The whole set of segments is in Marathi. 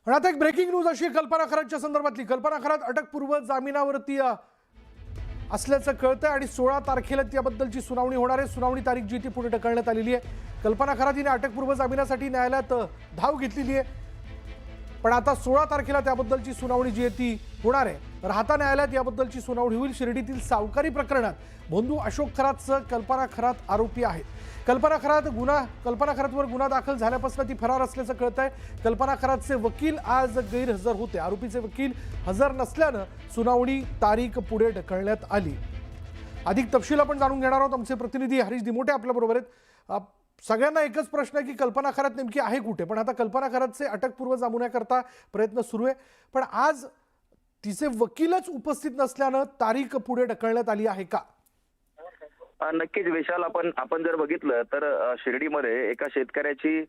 आणि आता एक ब्रेकिंग न्यूज अशी आहे कल्पना खरातच्या संदर्भातली. कल्पना खरात अटकपूर्व जामिनावरती असल्याचं कळतंय आणि 16 तारखेला त्याबद्दलची सुनावणी होणार आहे. सुनावणी तारीख जी ती पुढे ढकलण्यात आलेली आहे. कल्पना खरात हिने अटकपूर्व जामिनासाठी न्यायालयात धाव घेतलेली आहे, पण आता 16 तारखेला त्याबद्दलची सुनावणी जी आहे ती होणार आहे. राहता न्यायालयात याबद्दलची सुनावणी होईल. शिर्डीतील सावकारी प्रकरणात बंधू अशोक खरातसह कल्पना खरात आरोपी आहेत. कल्पना खरातवर गुन्हा दाखल झाल्यापासून ती फरार असल्याचं कळत आहे. कल्पना खरातचे वकील आज गैरहजर होते. आरोपीचे वकील हजर नसल्यानं सुनावणी तारीख पुढे ढकलण्यात आली. अधिक तपशील आपण जाणून घेणार आहोत. आमचे प्रतिनिधी हरीश दिमोटे आपल्या बरोबर आहेत. सगळ्यांना एकच प्रश्न आहे की कल्पना खरात नेमकी आहे कुठे. पण आता कल्पना खरातचे अटकपूर्व जामिनाकरता प्रयत्न सुरू आहे, पण आज तिचे वकीलच उपस्थित नसल्यानं तारीख पुढे ढकलण्यात आली आहे का? नक्कीच विशाल, आपण जर बघितलं तर शिर्डीमध्ये एका शेतकऱ्याची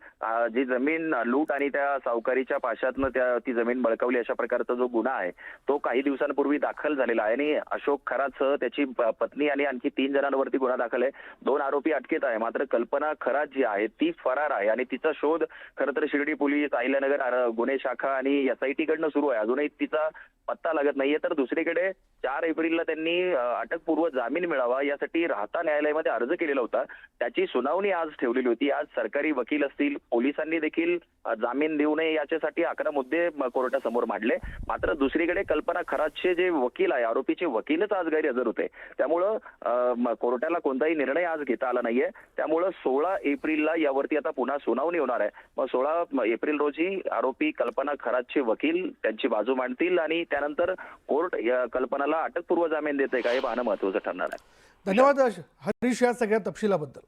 जी जमीन लूट आणि त्या सावकारीच्या पाशातनं ती जमीन बळकावली अशा प्रकारचा जो गुन्हा आहे तो काही दिवसांपूर्वी दाखल झालेला आहे. आणि अशोक खरातसह त्याची पत्नी आणि आणखी 3 जणांवरती गुन्हा दाखल आहे. 2 आरोपी अटकेत आहे. मात्र कल्पना खरात जी आहे ती फरार आहे आणि तिचा शोध खरं तर शिर्डी पोलीस, अहिल्यानगर गुन्हे शाखा आणि SIT कडनं सुरू आहे. अजूनही तिचा पत्ता लागत नाहीये. तर दुसरीकडे 4 एप्रिलला त्यांनी अटकपूर्व जामीन मिळावा यासाठी राहता न्यायालयामध्ये अर्ज केलेला होता. त्याची सुनावणी आज ठेवलेली होती. आज सरकारी वकील असतील, पोलिसांनी देखील जामीन देऊ नये याच्यासाठी 11 मुद्दे कोर्टासमोर मांडले. मात्र दुसरीकडे कल्पना खरातचे जे वकील आहे, आरोपीचे वकीलच आज गैरहजर होते. त्यामुळं कोर्टाला कोणताही निर्णय आज घेता आला नाहीये. त्यामुळं 16 एप्रिलला यावरती आता पुन्हा सुनावणी होणार आहे. मग 16 एप्रिल रोजी आरोपी कल्पना खरातचे वकील त्यांची बाजू मांडतील आणि त्यानंतर कोर्ट कल्पनाला अटकपूर्व जामीन देते का हे पाहणं महत्त्वाचं ठरणार आहे. धन्यवाद हरीश या सगळ्या तपशिलाबद्दल.